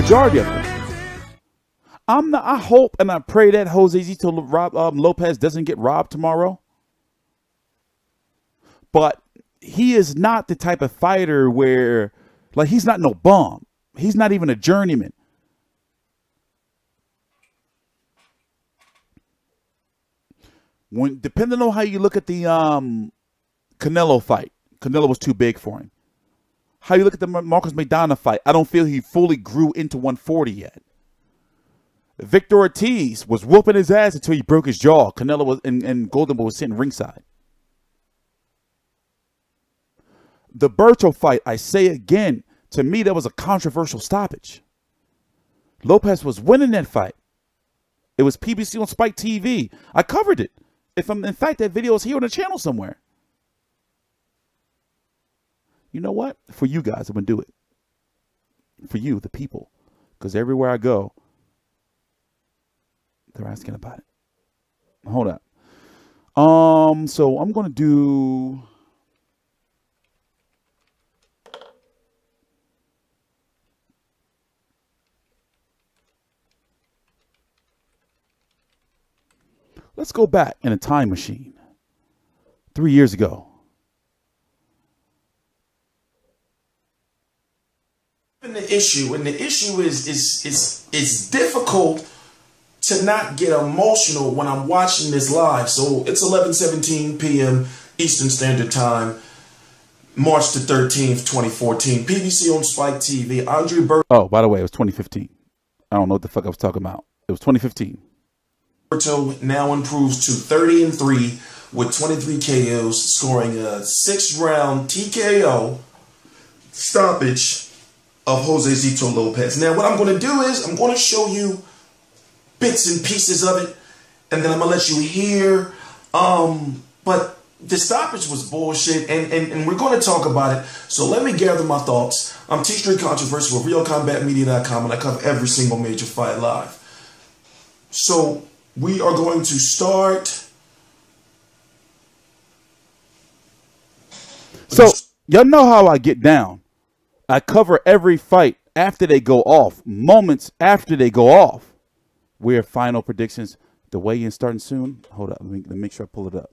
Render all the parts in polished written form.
majority of them. I hope and I pray that Josesito Lopez doesn't get robbed tomorrow. But he is not the type of fighter where, like, he's not no bum. He's not even a journeyman. Depending on how you look at the Canelo fight, Canelo was too big for him. How you look at the Marcos Maidana fight, I don't feel he fully grew into 140 yet. Victor Ortiz was whooping his ass until he broke his jaw. Canelo was and Golden Boy was sitting ringside. The Berto fight, I say again, to me that was a controversial stoppage. Lopez was winning that fight. It was PBC on Spike TV. I covered it. In fact, that video is here on the channel somewhere. You know what? For you guys, I'm gonna do it. For you, the people, because everywhere I go, they're asking about it. Hold up. So I'm gonna do. Let's go back in a time machine. 3 years ago. And the issue is difficult to not get emotional when I'm watching this live. So it's 11:17 p.m. Eastern Standard Time, March the 13th, 2014. PBC on Spike TV. Andre Berto. Oh, by the way, it was 2015. I don't know what the fuck I was talking about. It was 2015. Berto now improves to 30-3 with 23 KOs, scoring a 6-round TKO stoppage of Josesito Lopez. Now, what I'm going to do is I'm going to show you bits and pieces of it, and then I'm going to let you hear. But the stoppage was bullshit, and we're going to talk about it. So let me gather my thoughts. I'm TstreeT Controversy with RealCombatMedia.com, and I cover every single major fight live. So we are going to start. So y'all know how I get down. I cover every fight after they go off, moments after they go off. We're final predictions. The weigh-in starting soon. Hold up, let me make sure I pull it up.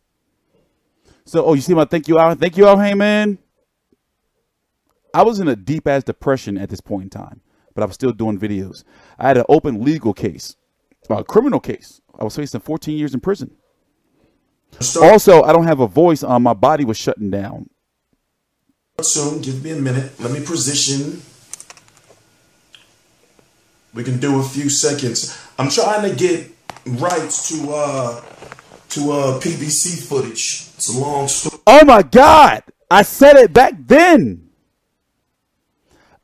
So, oh, you see my thank you out, hey man. I was in a deep ass depression at this point in time, but I was still doing videos. I had an open legal case, a criminal case. I was facing 14 years in prison. Also, I don't have a voice. My body was shutting down. Soon, give me a minute. Let me position. We can do a few seconds. I'm trying to get rights to PBC footage. It's a long story. Oh my God! I said it back then.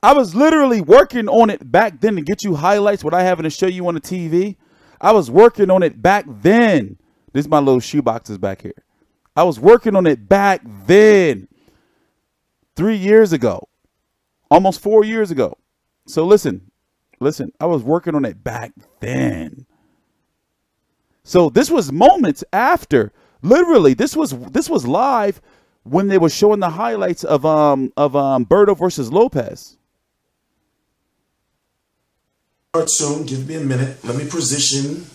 I was literally working on it back then to get you highlights. What I having to show you on the TV. I was working on it back then. This is my little shoe boxes back here. I was working on it back then. 3 years ago. Almost 4 years ago. So listen. I was working on it back then. So this was moments after. Literally, this was live when they were showing the highlights of Berto versus Lopez. Start soon. Give me a minute. Let me position.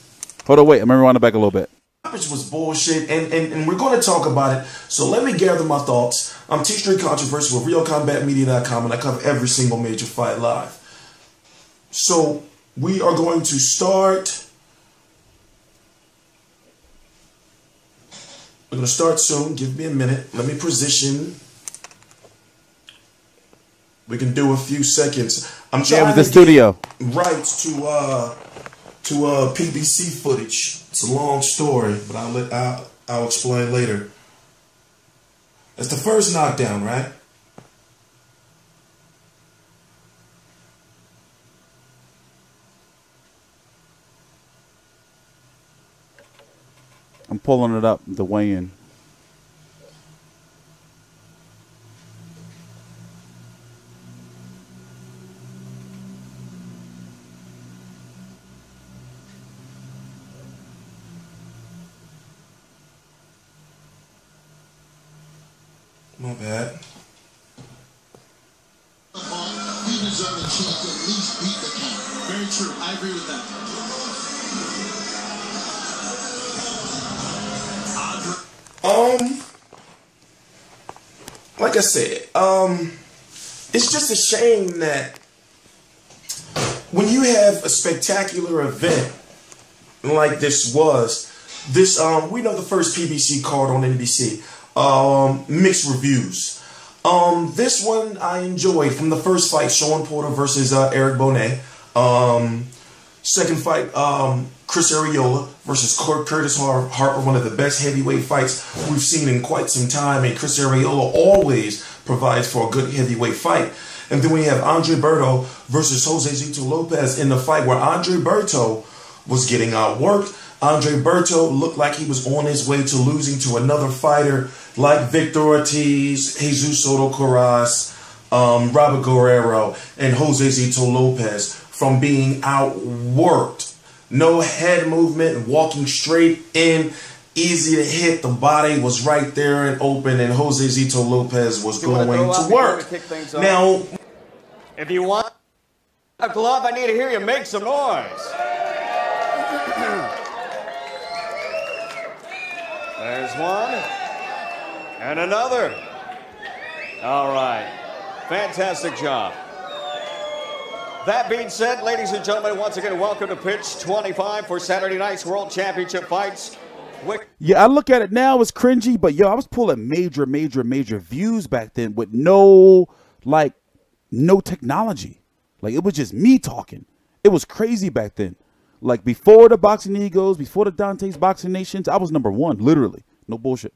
Hold on, wait. I'm gonna rewind it back a little bit. Stoppage was bullshit, and we're going to talk about it. So let me gather my thoughts. I'm TstreeT Controversy with RealCombatMedia.com, and I cover every single major fight live. So we are going to start. We're going to start soon. Give me a minute. Let me position. We can do a few seconds. I'm trying to get rights to PBC footage. It's a long story, but I'll explain later. It's the first knockdown, right? I'm pulling it up, the weigh-in. My bad. deserve a chance to at least beat the count. Very true. I agree with that. Like I said, it's just a shame that when you have a spectacular event like this was, we know the first PBC card on NBC, mixed reviews. This one I enjoyed from the first fight, Sean Porter versus Eric Bonet. Second fight, Chris Arreola versus Curtis Harper, one of the best heavyweight fights we've seen in quite some time. And Chris Arreola always provides for a good heavyweight fight. And then we have Andre Berto versus Josesito Lopez in the fight where Andre Berto was getting outworked. Andre Berto looked like he was on his way to losing to another fighter like Victor Ortiz, Jesus Soto Corraz, Robert Guerrero, and Josesito Lopez from being outworked. No head movement, walking straight in, easy to hit. The body was right there and open, and Josesito Lopez was going to work. Now, if you want a glove, I need to hear you make some noise. There's one. And another. All right. Fantastic job. That being said, ladies and gentlemen, once again, welcome to Pitch 25 for Saturday night's World Championship fights. Yeah, I look at it now, it's cringy, but yo, I was pulling major views back then with no technology. Like, it was just me talking. It was crazy back then. Like, before the Boxing Egos, before the Dante's Boxing Nations, I was #1, literally. No bullshit.